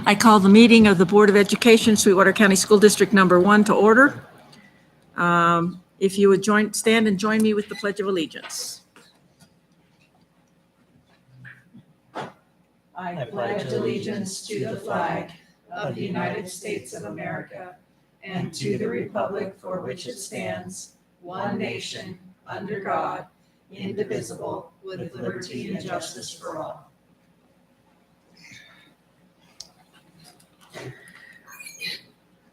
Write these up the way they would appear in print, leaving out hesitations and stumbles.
I call the meeting of the Board of Education, Sweetwater County School District Number 1 to order. If you would stand and join me with the Pledge of Allegiance. I pledge allegiance to the flag of the United States of America and to the republic for which it stands, one nation, under God, indivisible, with liberty and justice for all.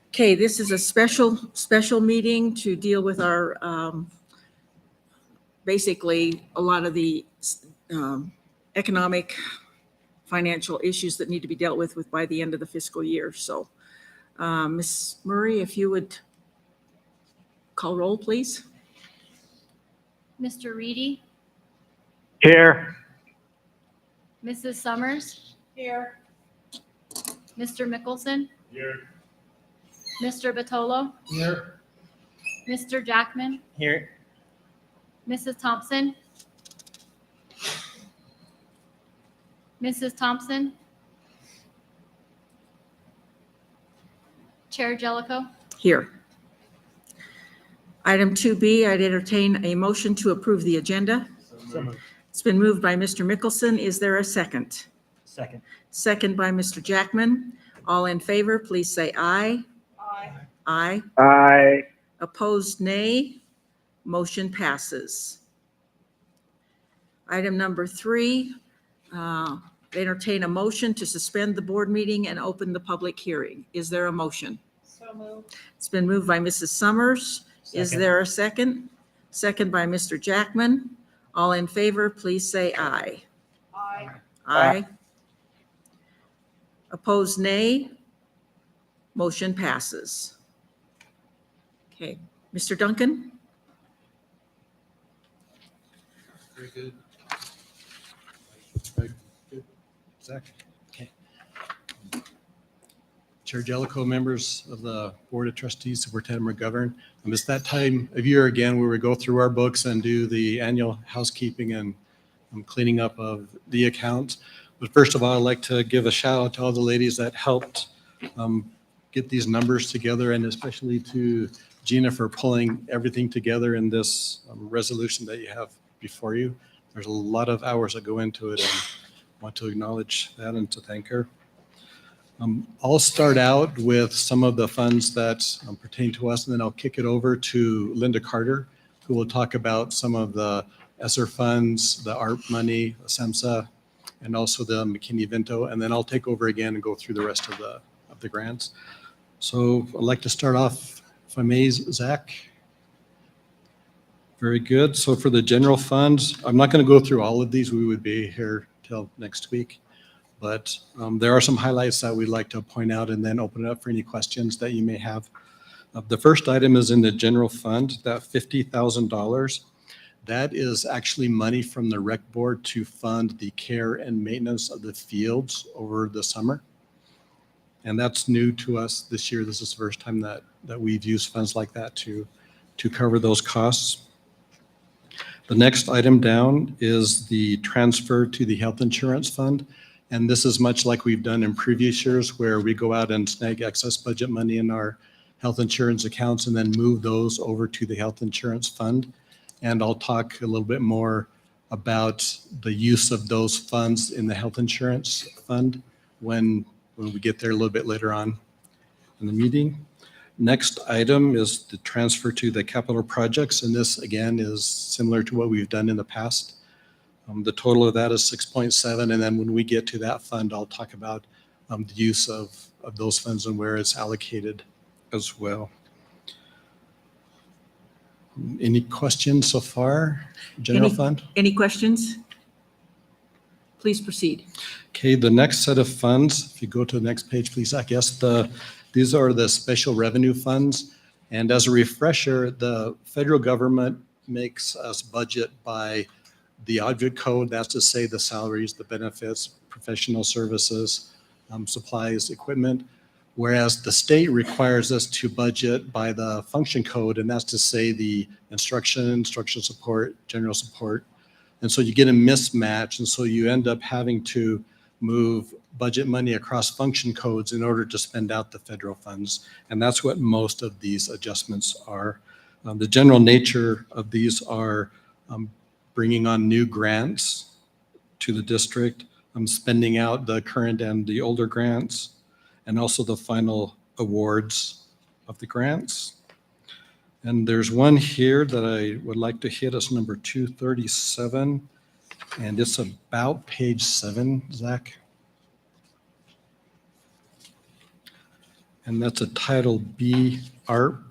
Okay, this is a special meeting to deal with our, basically, a lot of the economic, financial issues that need to be dealt with by the end of the fiscal year. So, Ms. Murray, if you would call roll, please. Mr. Reedy, Here. Mrs. Summers, Here. Mr. Mickelson, Here. Mr. Batolo, Here. Mr. Jackman, Here. Mrs. Thompson, Mrs. Thompson, Chair Jellicoe. Here. Item 2B, I'd entertain a motion to approve the agenda. It's been moved by Mr. Mickelson. Is there a second? Second. Second by Mr. Jackman. All in favor, please say aye. Aye. Aye. Aye. Opposed, nay. Motion passes. Item number 3, entertain a motion to suspend the board meeting and open the public hearing. Is there a motion? So moved. It's been moved by Mrs. Summers. Is Second. there a second? Second by Mr. Jackman. All in favor, please say aye. Aye. Aye. Opposed, nay. Motion passes. Okay, Mr. Duncan? Very good. Very good. Zach? Okay. Chair Jellicoe, members of the Board of Trustees, Superintendent McGovern. It's that time of year again where we go through our books and do the annual housekeeping and cleaning up of the accounts. But first of all, I'd like to give a shout out to all the ladies that helped get these numbers together, and especially to Gina for pulling everything together in this resolution that you have before you. There's a lot of hours that go into it, and I want to acknowledge that and to thank her. I'll start out with some of the funds that pertain to us, and then I'll kick it over to Linda Carter, who will talk about some of the ESSER funds, the ARP money, the SAMHSA, and also the McKinney-Vento, and then I'll take over again and go through the rest of the grants. So I'd like to start off, if I may, Zach. Very good. So for the general funds, I'm not going to go through all of these. We would be here till next week. But there are some highlights that we'd like to point out and then open it up for any questions that you may have. The first item is in the general fund, that $50,000. That is actually money from the rec board to fund the care and maintenance of the fields over the summer. And that's new to us this year. This is the first time that we've used funds like that to cover those costs. The next item down is the transfer to the health insurance fund. And this is much like we've done in previous years where we go out and snag excess budget money in our health insurance accounts and then move those over to the health insurance fund. And I'll talk a little bit more about the use of those funds in the health insurance fund when we get there a little bit later on in the meeting. Next item is the transfer to the capital projects. And this again is similar to what we've done in the past. The total of that is 6.7. And then when we get to that fund, I'll talk about the use of those funds and where it's allocated as well. Any questions so far? General fund? Any questions? Please proceed. Okay, the next set of funds, if you go to the next page, please, Zach. Yes, these are the special revenue funds. And as a refresher, the federal government makes us budget by the object code. That's to say the salaries, the benefits, professional services, supplies, equipment. Whereas the state requires us to budget by the function code, and that's to say the instruction support, general support. And so you get a mismatch, and so you end up having to move budget money across function codes in order to spend out the federal funds. And that's what most of these adjustments are. The general nature of these are bringing on new grants to the district, spending out the current and the older grants, and also the final awards of the grants. And there's one here that I would like to hit as number 237, and it's about page 7, Zach. And that's a Title B ARP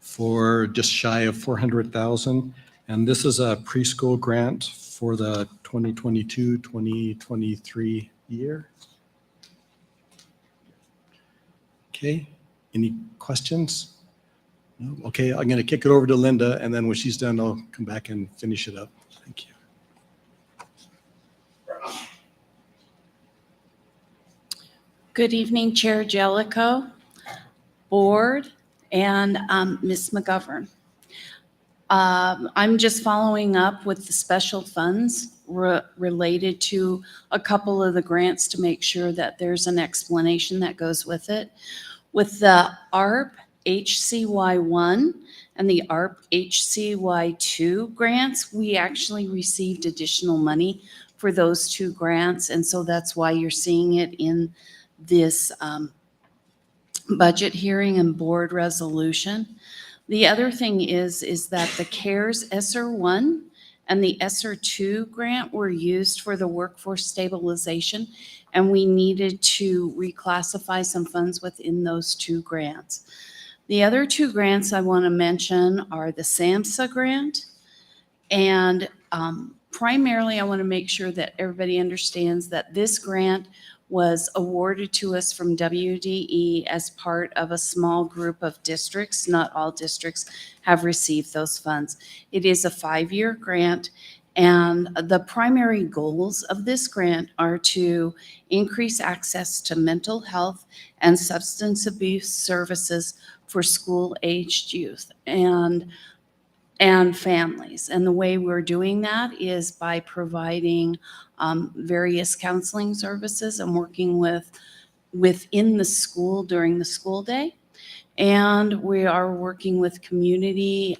for just shy of 400,000. And this is a preschool grant for the 2022-2023 year. Okay, any questions? No? Okay, I'm going to kick it over to Linda, and then when she's done, I'll come back and finish it up. Thank you. Good evening, Chair Jellicoe, Board, and Ms. McGovern. I'm just following up with the special funds related to a couple of the grants to make sure that there's an explanation that goes with it. With the ARP HCY1 and the ARP HCY2 grants, we actually received additional money for those two grants, and so that's why you're seeing it in this budget hearing and board resolution. The other thing is that the CARES ESSER 1 and the ESSER 2 grant were used for the workforce stabilization, and we needed to reclassify some funds within those two grants. The other two grants I want to mention are the SAMHSA grant, and primarily I want to make sure that everybody understands that this grant was awarded to us from WDE as part of a small group of districts. Not all districts have received those funds. It is a 5-year grant, and the primary goals of this grant are to increase access to mental health and substance abuse services for school-aged youth and families. And the way we're doing that is by providing various counseling services and working within the school during the school day. And we are working with community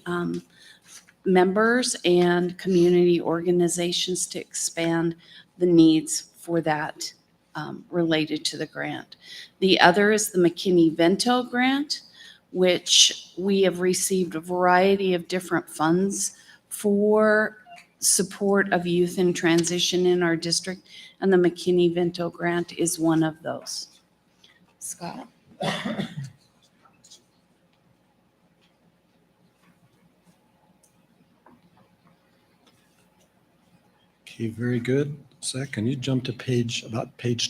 members and community organizations to expand the needs for that related to the grant. The other is the McKinney-Vento grant, which we have received a variety of different funds for support of youth in transition in our district, and the McKinney-Vento grant is one of those. Scott? Okay, very good. Zach, can you jump to page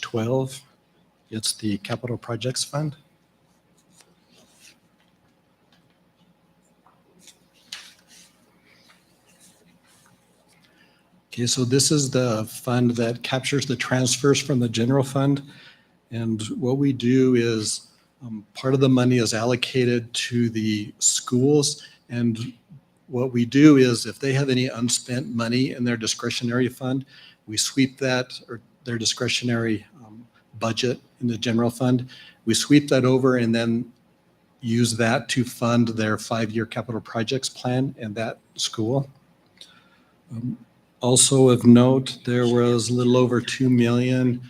12? It's the Capital Projects Fund. Okay, so this is the fund that captures the transfers from the general fund. And what we do is part of the money is allocated to the schools. And what we do is if they have any unspent money in their discretionary fund, we sweep that, or their discretionary budget in the general fund. We sweep that over and then use that to fund their 5-year capital projects plan in that school. Also of note, there was a little over 2 million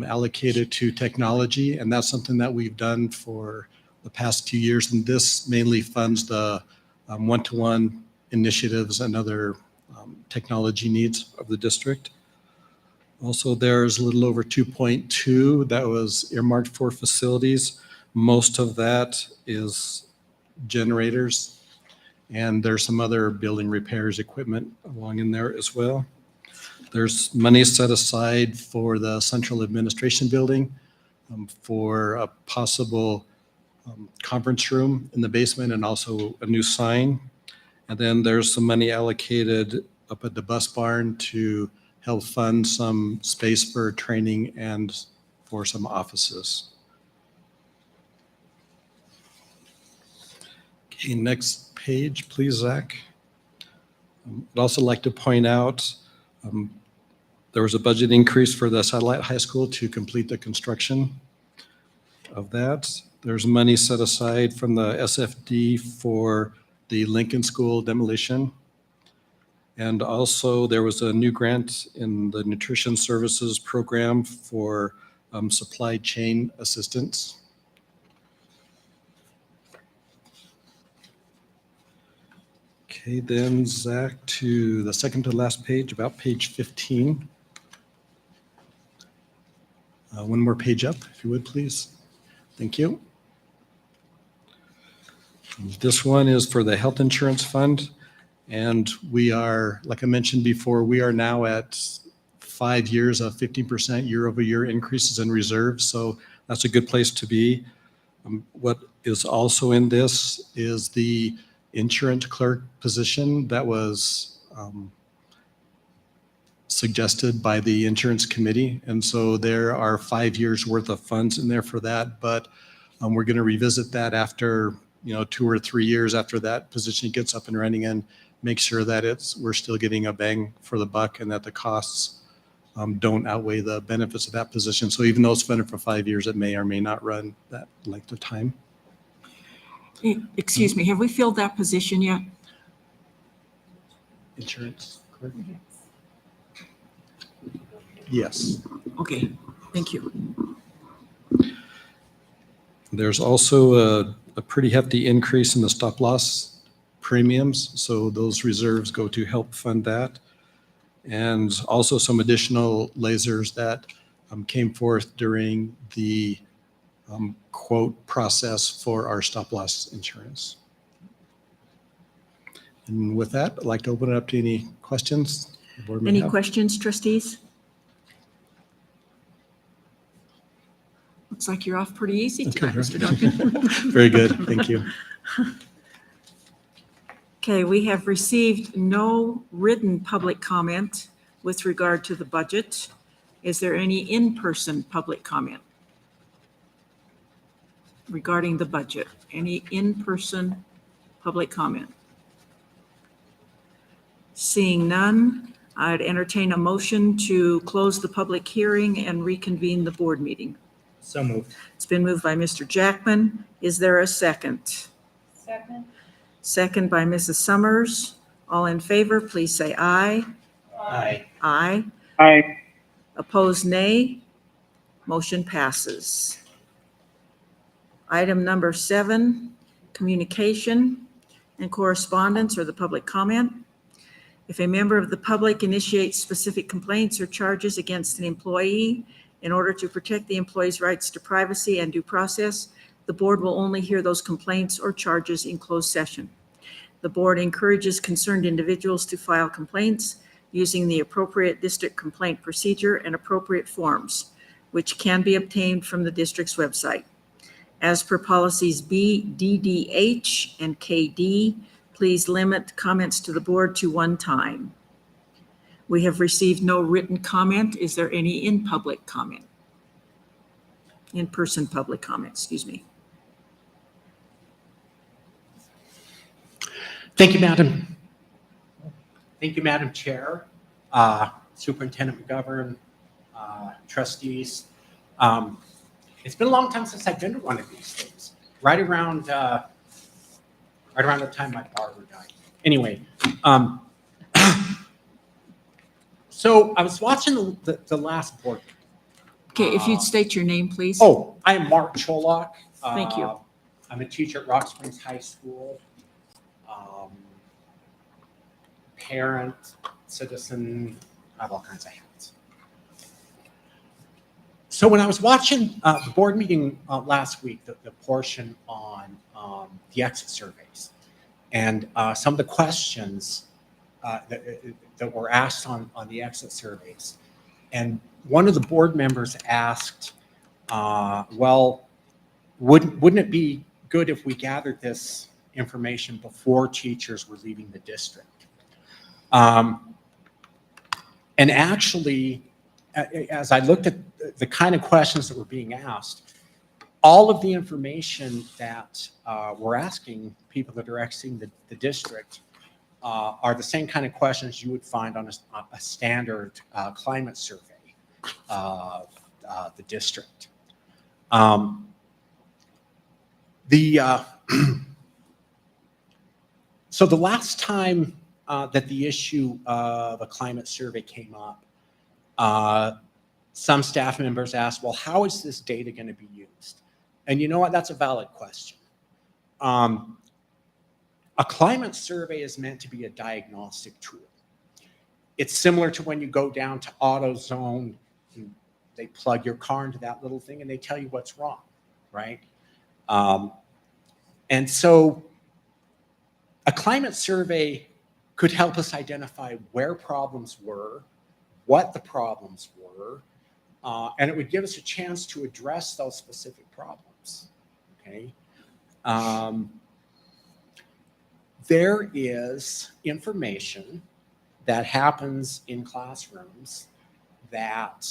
allocated to technology, and that's something that we've done for the past few years. And this mainly funds the one-to-one initiatives and other technology needs of the district. Also, there's a little over 2.2 that was earmarked for facilities. Most of that is generators, and there's some other building repairs equipment along in there as well. There's money set aside for the central administration building for a possible conference room in the basement and also a new sign. And then there's some money allocated up at the bus barn to help fund some space for training and for some offices. Okay, next page, please, Zach. I'd also like to point out There was a budget increase for the Satellite High School to complete the construction of that. There's money set aside from the SFD for the Lincoln School demolition. And also there was a new grant in the Nutrition Services Program for supply chain assistance. Okay, then Zach, to the second to last page, about page 15. One more page up, if you would, please. Thank you. This one is for the health insurance fund. And we are, like I mentioned before, we are now at 5 years of 15% year-over-year increases in reserves. So that's a good place to be. What is also in this is the insurance clerk position that was suggested by the insurance committee. And so there are 5 years worth of funds in there for that, but we're going to revisit that after, 2 or 3 years after that position gets up and running, and make sure that we're still getting a bang for the buck and that the costs don't outweigh the benefits of that position. So even though it's funded for 5 years, it may or may not run that length of time. Excuse me, have we filled that position yet? Insurance clerk? Yes. Okay, thank you. There's also a pretty hefty increase in the stop loss premiums. So those reserves go to help fund that. And also some additional lasers that came forth during the quote process for our stop loss insurance. And with that, I'd like to open it up to any questions the board may Any have. questions, trustees? Looks like you're off pretty easy tonight, Okay. Mr. Duncan. Very good, thank you. Okay, we have received no written public comment with regard to the budget. Is there any in-person public comment regarding the budget? Any in-person public comment? Seeing none, I'd entertain a motion to close the public hearing and reconvene the board meeting. So moved. It's been moved by Mr. Jackman. Is there a second? Second. Second by Mrs. Summers. All in favor, please say aye. Aye. Aye. Aye. Opposed, nay. Motion passes. Item number 7, communication and correspondence or the public comment. If a member of the public initiates specific complaints or charges against an employee in order to protect the employee's rights to privacy and due process, the board will only hear those complaints or charges in closed session. The board encourages concerned individuals to file complaints using the appropriate district complaint procedure and appropriate forms, which can be obtained from the district's website. As per policies B, DDH, and KD, please limit comments to the board to 1 time. We have received no written comment. Is there any in-public comment? In-person public comment, excuse me. Thank you, Madam. Thank you, Madam Chair, Superintendent McGovern, trustees. It's been a long time since I've been to one of these things. Right around the time my barber died. Anyway, so I was watching the last board. Okay, if you'd state your name, please. Oh, I am Mark Cholak. Thank you. I'm a teacher at Rock Springs High School. Parent, citizen, I have all kinds of hats. So when I was watching the board meeting last week, the portion on the exit surveys, and some of the questions that were asked on the exit surveys, and one of the board members asked, well, wouldn't it be good if we gathered this information before teachers were leaving the district? And actually, as I looked at the kind of questions that were being asked, all of the information that we're asking people that are exiting the district are the same kind of questions you would find on a standard climate survey of the district. So the last time that the issue of a climate survey came up, some staff members asked, well, how is this data going to be used? And you know what? That's a valid question. A climate survey is meant to be a diagnostic tool. It's similar to when you go down to AutoZone, and they plug your car into that little thing and they tell you what's wrong, right? And so a climate survey could help us identify where problems were, what the problems were, and it would give us a chance to address those specific problems, okay? There is information that happens in classrooms that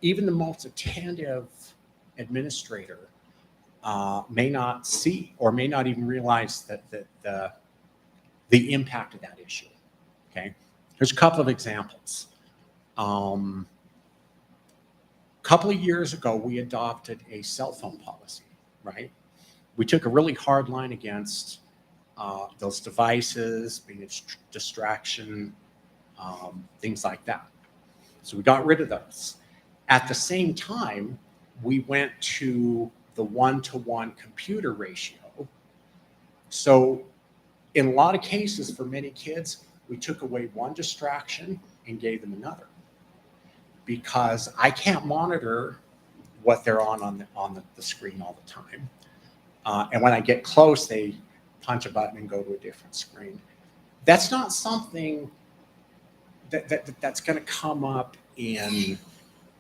even the most attentive administrator may not see or may not even realize that the impact of that issue, okay? There's a couple of examples. A couple of years ago, we adopted a cell phone policy, right? We took a really hard line against those devices, being a distraction, things like that. So we got rid of those. At the same time, we went to the 1-to-1 computer ratio. So in a lot of cases, for many kids, we took away one distraction and gave them another. Because I can't monitor what they're on the screen all the time. And when I get close, they punch a button and go to a different screen. That's not something that's going to come up in,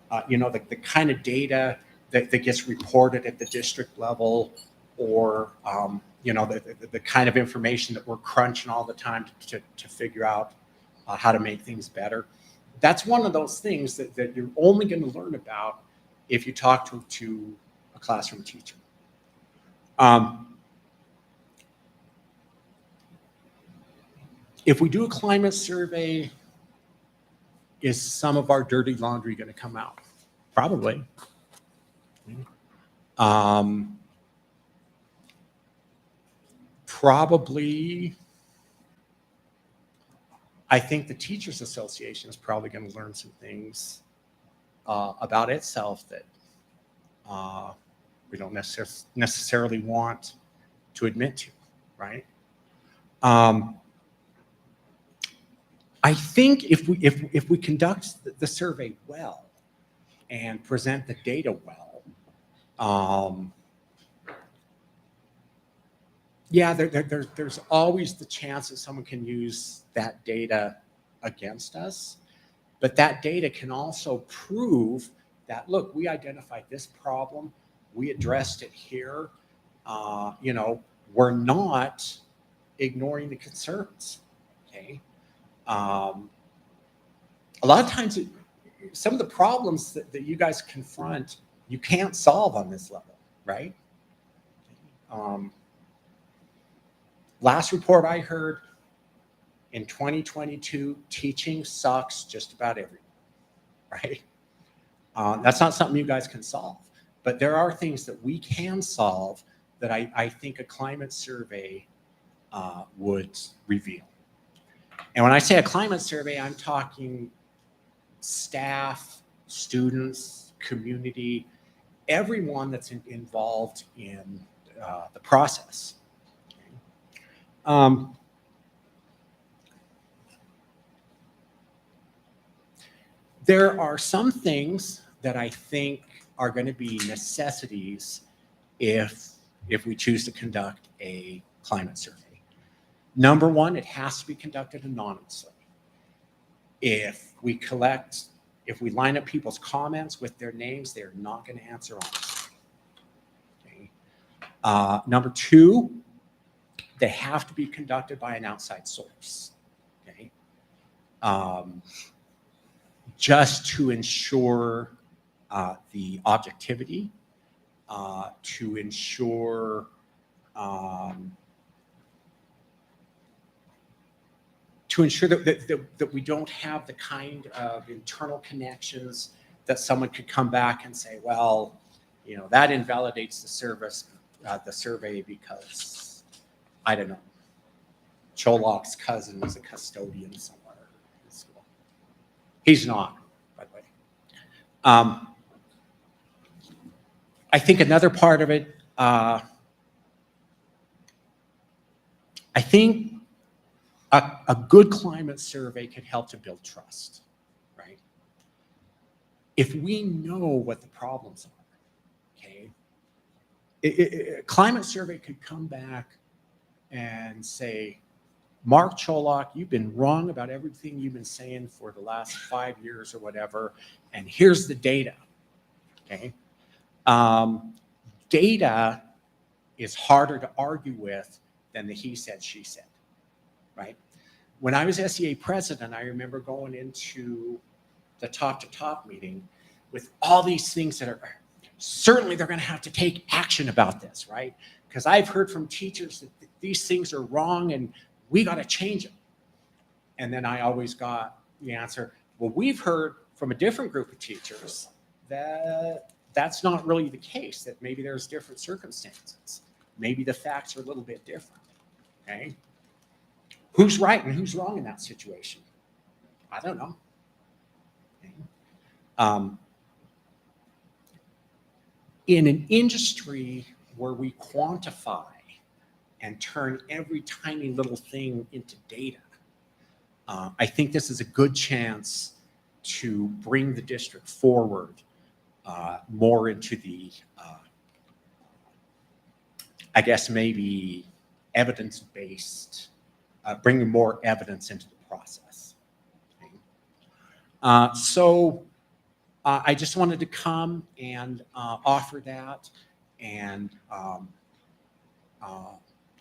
the kind of data that gets reported at the district level, or, the kind of information that we're crunching all the time to figure out how to make things better. That's one of those things that you're only going to learn about if you talk to a classroom teacher. If we do a climate survey, is some of our dirty laundry going to come out? Probably. Probably. I think the Teachers Association is probably going to learn some things about itself that we don't necessarily want to admit to, right? I think if we conduct the survey well and present the data well, there's always the chance that someone can use that data against us, but that data can also prove that, look, we identified this problem, we addressed it here, we're not ignoring the concerns, okay? A lot of times, some of the problems that you guys confront, you can't solve on this level, right? Last report I heard, in 2022, teaching sucks just about everywhere, right? That's not something you guys can solve, but there are things that we can solve that I think a climate survey would reveal. And when I say a climate survey, I'm talking staff, students, community, everyone that's involved in the process. There are some things that I think are going to be necessities if we choose to conduct a climate survey. Number one, it has to be conducted anonymously. If we line up people's comments with their names, they're not going to answer honestly. Okay. Number two, they have to be conducted by an outside source. Okay. Just to ensure the objectivity, to ensure to ensure that we don't have the kind of internal connections that someone could come back and say, well, that invalidates the survey because, I don't know, Cholok's cousin is a custodian somewhere in school. He's not, by the way. I think another part of it, I think a good climate survey could help to build trust, right? If we know what the problems are, okay? A climate survey could come back and say, Mark Cholok, you've been wrong about everything you've been saying for the last 5 years or whatever, and here's the data, okay? Data is harder to argue with than the he said, she said, right? When I was SEA president, I remember going into the top-to-top meeting with all these things that are, certainly they're going to have to take action about this, right? Because I've heard from teachers that these things are wrong and we got to change them. And then I always got the answer, well, we've heard from a different group of teachers that that's not really the case, that maybe there's different circumstances. Maybe the facts are a little bit different, okay? Who's right and who's wrong in that situation? I don't know. Okay. In an industry where we quantify and turn every tiny little thing into data, I think this is a good chance to bring the district forward more into the, I guess maybe evidence-based, bringing more evidence into the process. Okay. So I just wanted to come and offer that and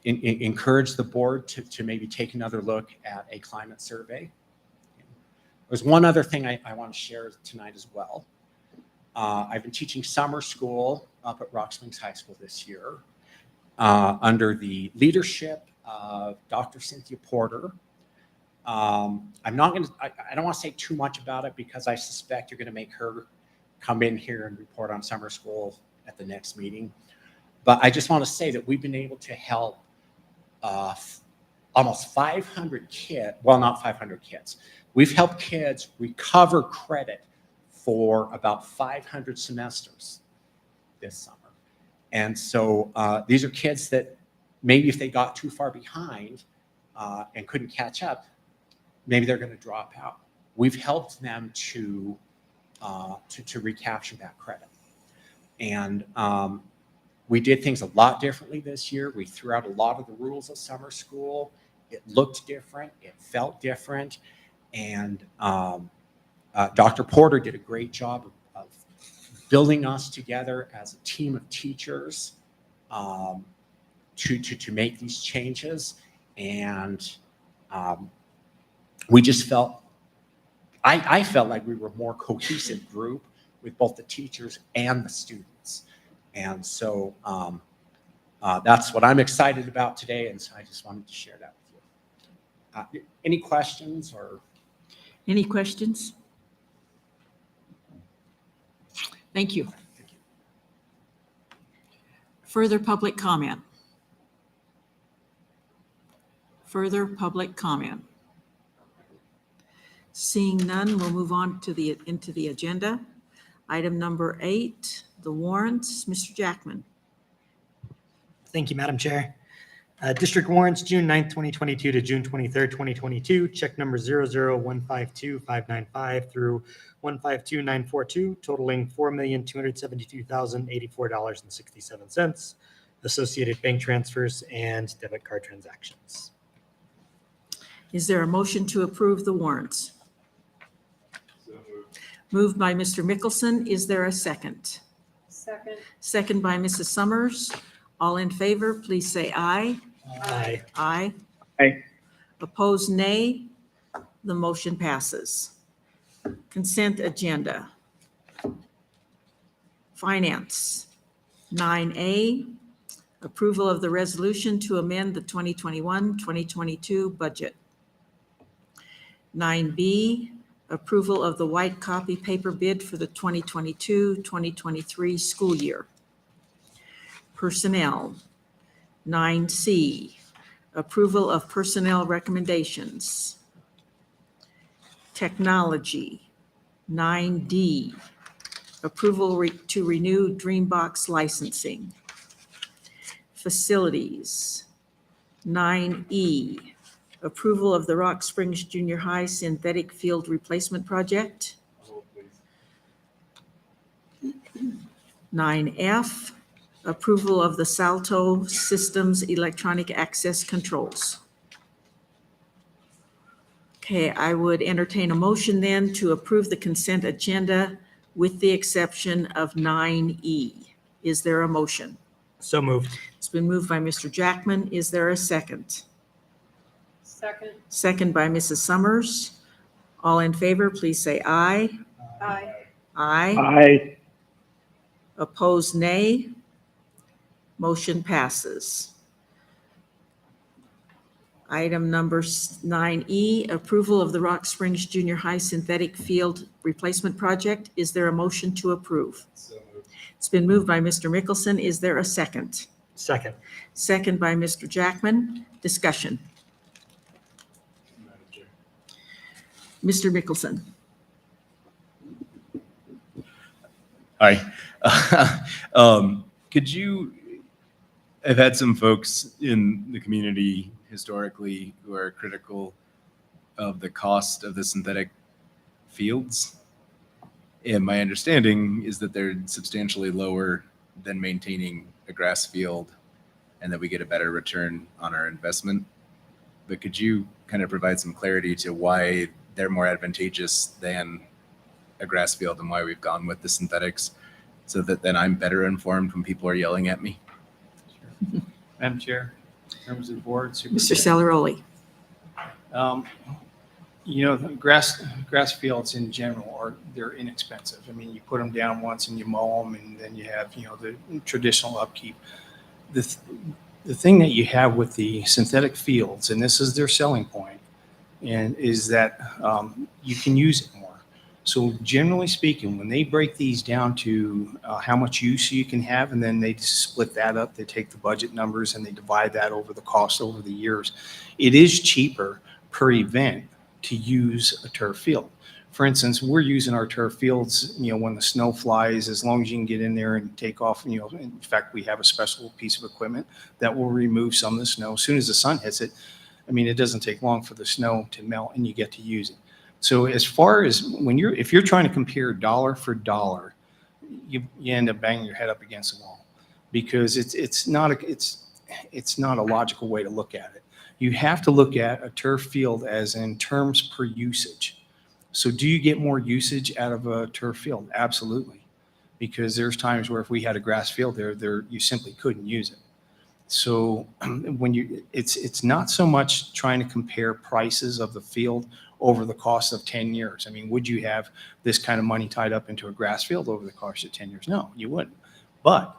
encourage the board to maybe take another look at a climate survey. There's one other thing I want to share tonight as well. I've been teaching summer school up at Rock Springs High School this year under the leadership of Dr. Cynthia Porter. I don't want to say too much about it because I suspect you're going to make her come in here and report on summer school at the next meeting. But I just want to say that we've been able to help almost 500 kids, well, not 500 kids. We've helped kids recover credit for about 500 semesters this summer. And so these are kids that maybe if they got too far behind and couldn't catch up, maybe they're going to drop out. We've helped them to recapture that credit. And we did things a lot differently this year. We threw out a lot of the rules of summer school. It looked different. It felt different. And Dr. Porter did a great job of building us together as a team of teachers to make these changes. And we just felt, I felt like we were a more cohesive group with both the teachers and the students. And so that's what I'm excited about today. And so I just wanted to share that with you. Any questions or? Any questions? Thank you. Further public comment? Further public comment? Seeing none, we'll move on to into the agenda. Item number 8, the warrants. Mr. Jackman. Thank you, Madam Chair. District warrants, June 9th, 2022 to June 23rd, 2022, check number 00152-595 through 152942, totaling $4,272,084.67, associated bank transfers and debit card transactions. Is there a motion to approve the warrants? Moved by Mr. Mickelson. Is there a second? Second. Second by Mrs. Summers. All in favor, please say aye. Aye. Aye. Aye. Opposed, nay. The motion passes. Consent agenda. Finance. 9A, approval of the resolution to amend the 2021-2022 budget. 9B, approval of the white copy paper bid for the 2022-2023 school year. Personnel. 9C, approval of personnel recommendations. Technology. 9D, approval to renew Dreambox licensing. Facilities. 9E, approval of the Rock Springs Junior High synthetic field replacement project. 9F, approval of the Salto Systems electronic access controls. Okay, I would entertain a motion then to approve the consent agenda with the exception of 9E. Is there a motion? So moved. It's been moved by Mr. Jackman. Is there a second? Second. Second by Mrs. Summers. All in favor, please say aye. Aye. Aye. Aye. Opposed, nay. Motion passes. Item number 9E, approval of the Rock Springs Junior High synthetic field replacement project. Is there a motion to approve? It's been moved by Mr. Mickelson. Is there a second? Second. Second by Mr. Jackman. Discussion. Mr. Mickelson. Hi. Could you, I've had some folks in the community historically who are critical of the cost of the synthetic fields. And my understanding is that they're substantially lower than maintaining a grass field and that we get a better return on our investment. But could you kind of provide some clarity to why they're more advantageous than a grass field and why we've gone with the synthetics so that then I'm better informed when people are yelling at me? Madam Chair, members of the board, Mr. Superintendent. Celeroli. The grass fields in general they're inexpensive. I mean, you put them down once and you mow them, and then you have, the traditional upkeep. The thing that you have with the synthetic fields, and this is their selling point, and is that you can use it more. So generally speaking, when they break these down to how much use you can have, and then they split that up, they take the budget numbers and they divide that over the cost over the years, it is cheaper per event to use a turf field. For instance, we're using our turf fields, when the snow flies, as long as you can get in there and take off, in fact, we have a special piece of equipment that will remove some of the snow. As soon as the sun hits it, it doesn't take long for the snow to melt and you get to use it. So as far as if you're trying to compare dollar for dollar, you end up banging your head up against the wall, because it's not a logical way to look at it. You have to look at a turf field as in terms per usage. So do you get more usage out of a turf field? Absolutely. Because there's times where if we had a grass field there you simply couldn't use it. So it's not so much trying to compare prices of the field over the cost of 10 years. Would you have this kind of money tied up into a grass field over the course of 10 years? No, you wouldn't. But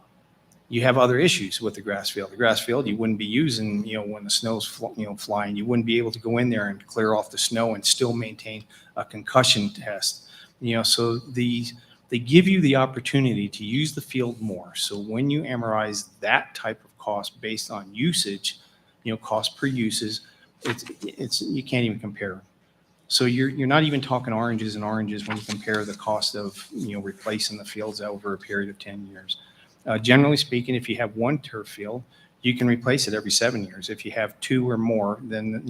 you have other issues with the grass field. The grass field you wouldn't be using, when the snow's flying. You wouldn't be able to go in there and clear off the snow and still maintain a concussion test. So they give you the opportunity to use the field more. So when you amortize that type of cost based on usage, cost per uses, it's you can't even compare them. So you're not even talking oranges and oranges when you compare the cost of replacing the fields over a period of 10 years. Generally speaking, if you have one turf field, you can replace it every 7 years. If you have two or more, then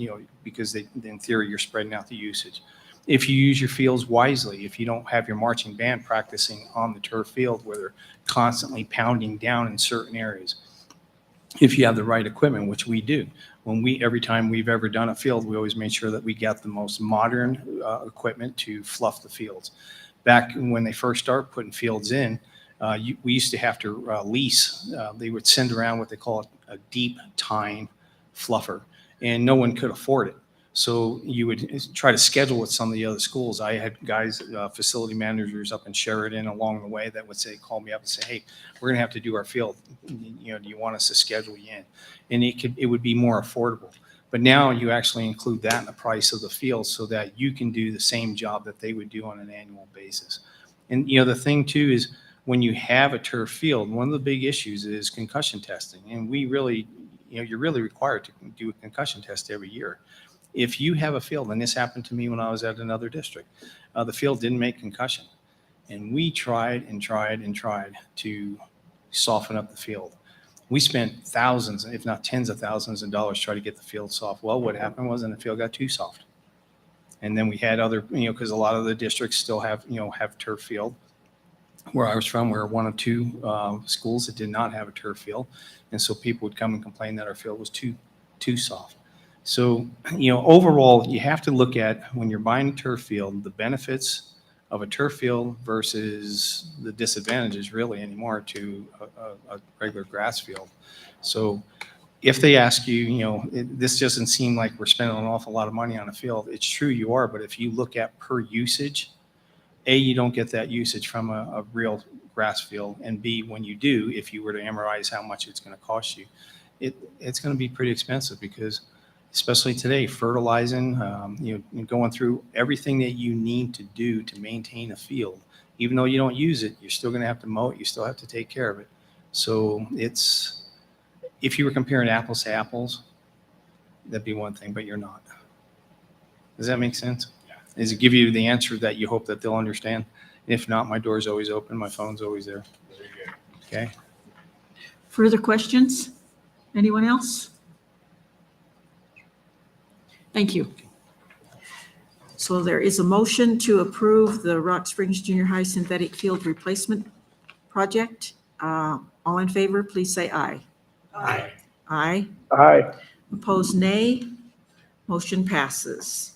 because in theory you're spreading out the usage. If you use your fields wisely, if you don't have your marching band practicing on the turf field where they're constantly pounding down in certain areas, if you have the right equipment, which we do. Every time we've ever done a field, we always made sure that we got the most modern equipment to fluff the fields. Back when they first started putting fields in, we used to have to lease. They would send around what they call a deep tine fluffer, and no one could afford it. So you would try to schedule with some of the other schools. I had guys, facility managers up in Sheridan along the way that would call me up and say, hey, we're going to have to do our field. Do you want us to schedule you in? And it would be more affordable. But now you actually include that in the price of the field so that you can do the same job that they would do on an annual basis. And, the thing too is when you have a turf field, one of the big issues is concussion testing. And we really, you're really required to do a concussion test every year. If you have a field, and this happened to me when I was at another district, the field didn't make concussion. And we tried and tried and tried to soften up the field. We spent thousands, if not tens of thousands of dollars trying to get the field soft. Well, what happened was, the field got too soft. And then we had other, because a lot of the districts still have turf field. Where I was from, we were one of two schools that did not have a turf field. And so people would come and complain that our field was too soft. So, overall, you have to look at, when you're buying a turf field, the benefits of a turf field versus the disadvantages really anymore to a regular grass field. So if they ask you, this doesn't seem like we're spending an awful lot of money on a field. It's true you are, but if you look at per usage, A, you don't get that usage from a real grass field. And B, when you do, if you were to amortize how much it's going to cost you, it's going to be pretty expensive because especially today, fertilizing, going through everything that you need to do to maintain a field. Even though you don't use it, you're still going to have to mow it. You still have to take care of it. So if you were comparing apples to apples, that'd be one thing, but you're not. Does that make sense? Yeah. Does it give you the answer that you hope that they'll understand? If not, my door's always open. My phone's always there. Very good. Okay. Further questions? Anyone else? Thank you. So there is a motion to approve the Rock Springs Junior High Synthetic Field Replacement Project. All in favor, please say aye. Aye. Aye. Aye. Opposed, nay. Motion passes.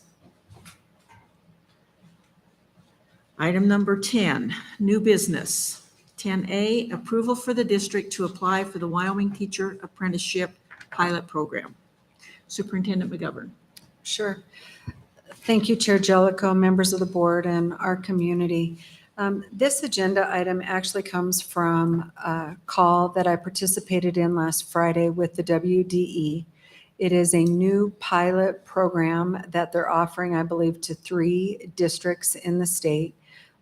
Item number 10, new business. 10A, approval for the district to apply for the Wyoming Teacher Apprenticeship Pilot Program. Superintendent McGovern. Sure. Thank you, Chair Jellicoe, members of the board, and our community. This agenda item actually comes from a call that I participated in last Friday with the WDE. It is a new pilot program that they're offering, I believe, to 3 districts in the state,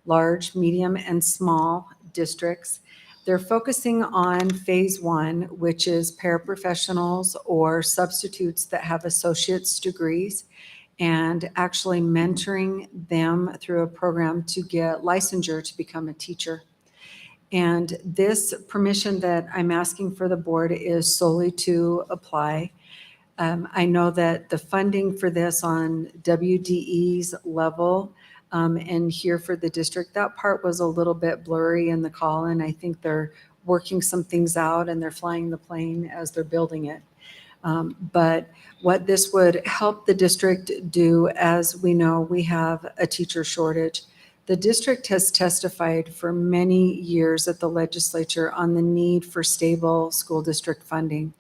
large, medium, and small districts. They're focusing on phase 1, which is paraprofessionals or substitutes that have associate's degrees, and actually mentoring them through a program to get licensure to become a teacher. And this permission that I'm asking for the board is solely to apply. I know that the funding for this on WDE's level and here for the district, that part was a little bit blurry in the call, and I think they're working some things out and they're flying the plane as they're building it. But what this would help the district do, as we know, we have a teacher shortage. The district has testified for many years at the legislature on the need for stable school district funding.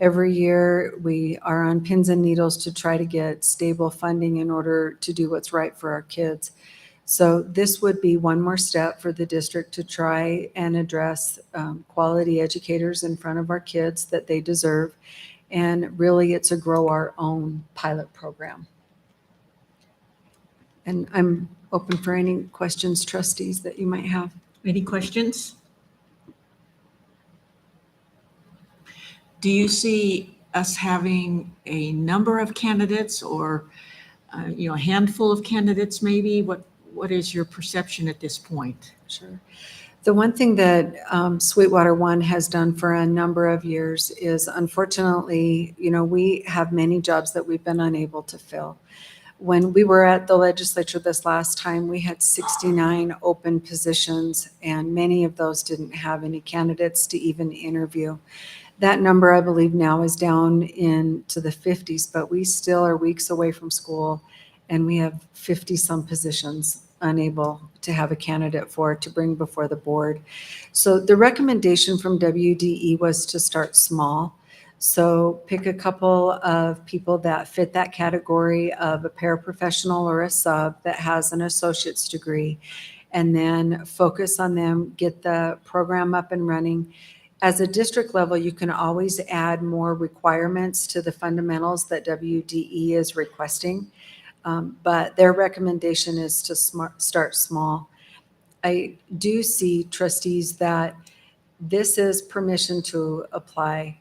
Every year, we are on pins and needles to try to get stable funding in order to do what's right for our kids. So this would be one more step for the district to try and address quality educators in front of our kids that they deserve. And really, it's a grow our own pilot program. And I'm open for any questions, trustees, that you might have. Any questions? Do you see us having a number of candidates or, a handful of candidates maybe? What is your perception at this point? Sure. The one thing that Sweetwater One has done for a number of years is, unfortunately, we have many jobs that we've been unable to fill. When we were at the legislature this last time, we had 69 open positions, and many of those didn't have any candidates to even interview. That number, I believe, now is down into the 50s, but we still are weeks away from school, and we have 50-some positions unable to have a candidate for to bring before the board. So the recommendation from WDE was to start small. So pick a couple of people that fit that category of a paraprofessional or a sub that has an associate's degree, and then focus on them, get the program up and running. as a district level, you can always add more requirements to the fundamentals that WDE is requesting. But their recommendation is to start small. I do see, trustees, that this is permission to apply.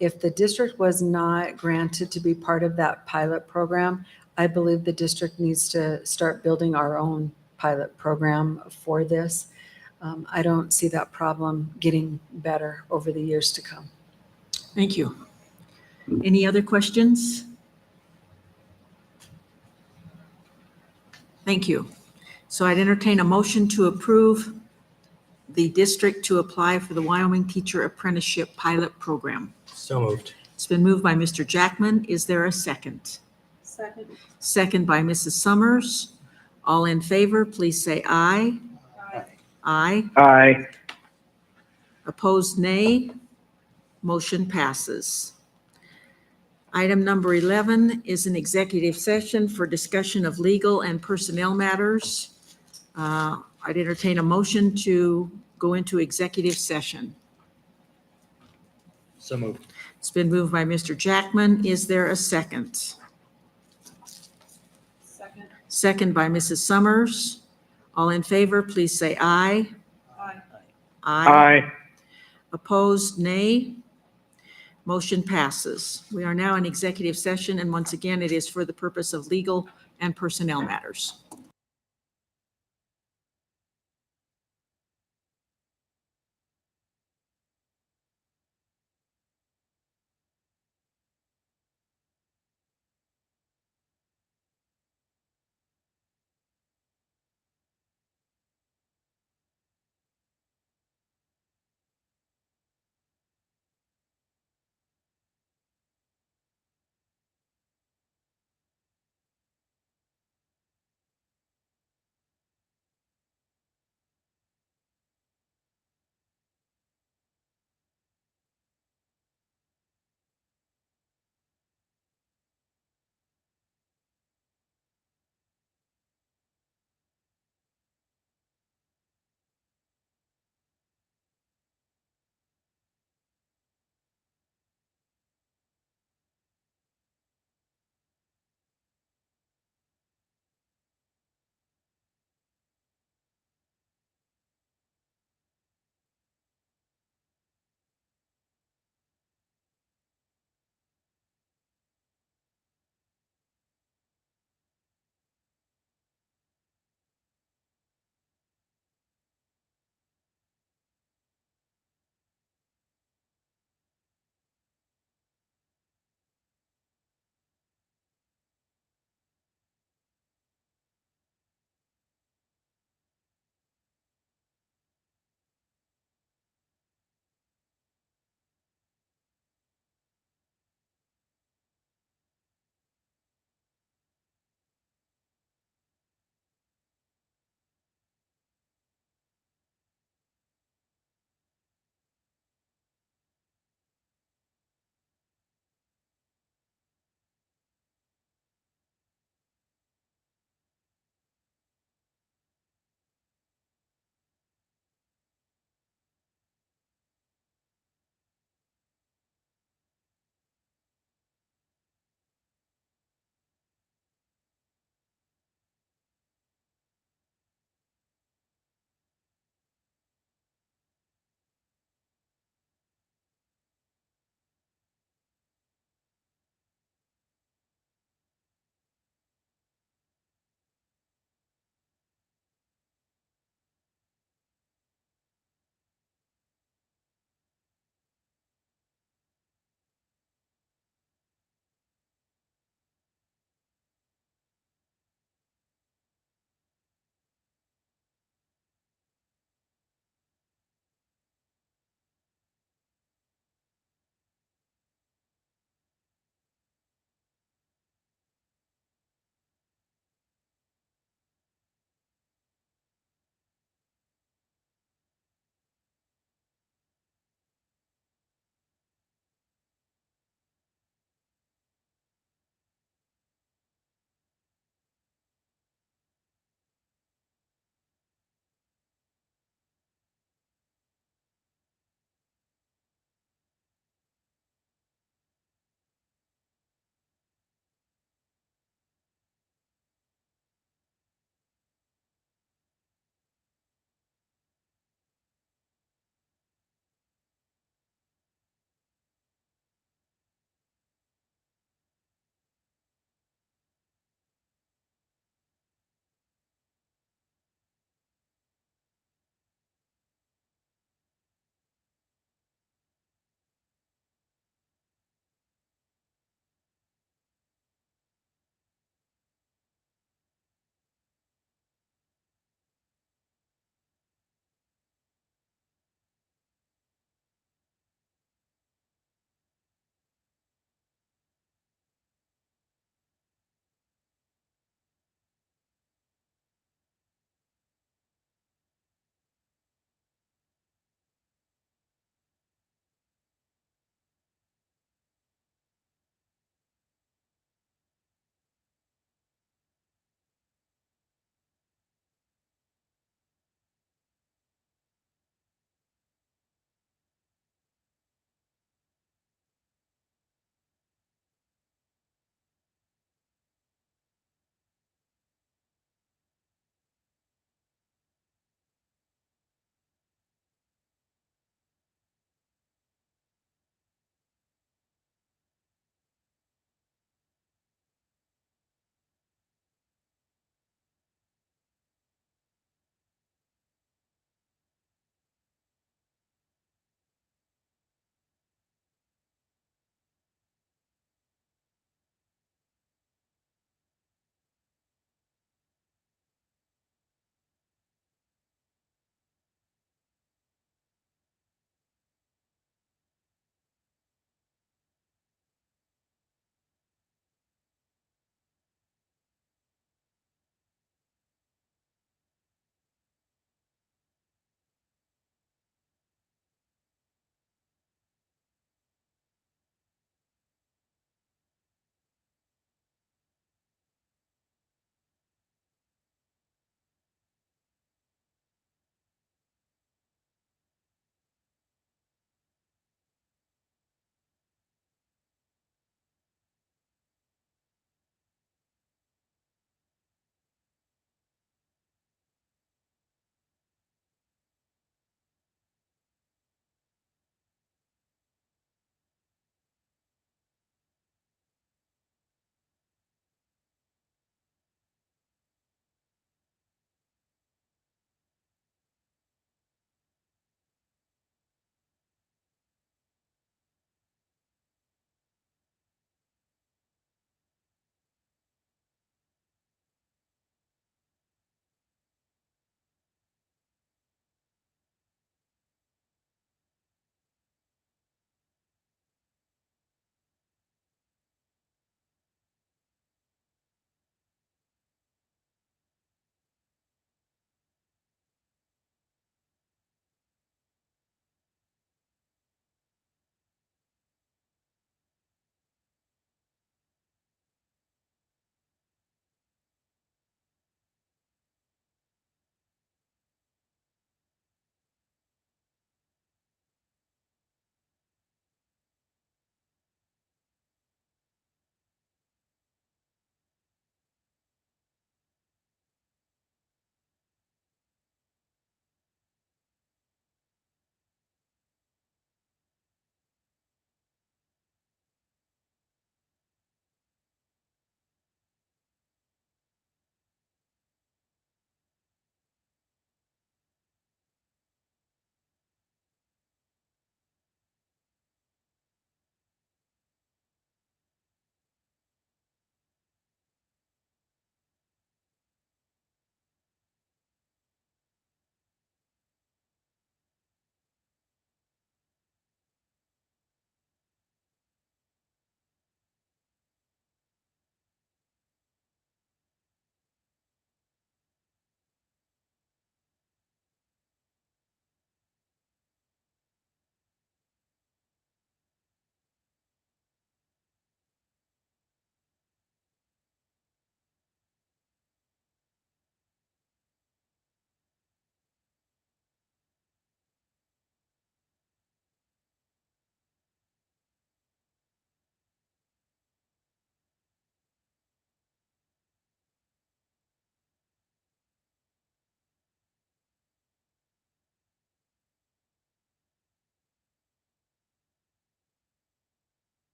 If the district was not granted to be part of that pilot program, I believe the district needs to start building our own pilot program for this. I don't see that problem getting better over the years to come. Thank you. Any other questions? Thank you. So I'd entertain a motion to approve the district to apply for the Wyoming Teacher Apprenticeship Pilot Program. So moved. It's been moved by Mr. Jackman. Is there a second? Second. Second by Mrs. Summers. All in favor, please say aye. Aye. Aye. Opposed, nay. Motion passes. Item number 11 is an executive session for discussion of legal and personnel matters. I'd entertain a motion to go into executive session. So moved. It's been moved by Mr. Jackman. Is there a second? Second. Second by Mrs. Summers. All in favor, please say aye. Aye. Aye. Opposed, nay. Motion passes. We are now in executive session, and once again, it is for the purpose of legal and personnel matters.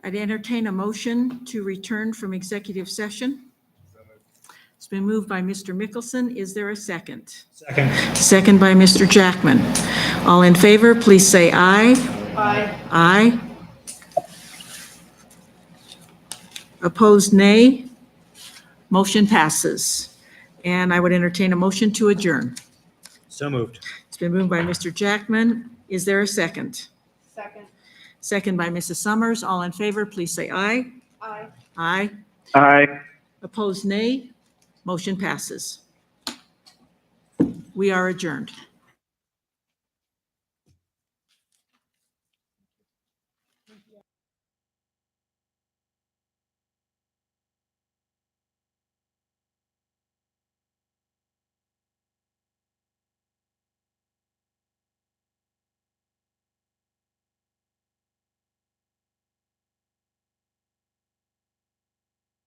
I'd entertain a motion to return from executive session. It's been moved by Mr. Mickelson. Is there a second? Second. Second by Mr. Jackman. All in favor, please say aye. Aye. Aye. Opposed, nay. Motion passes. And I would entertain a motion to adjourn. So moved. It's been moved by Mr. Jackman. Is there a second? Second. Second by Mrs. Summers. All in favor, please say aye. Aye. Aye. Aye. Opposed, nay. Motion passes. We are adjourned.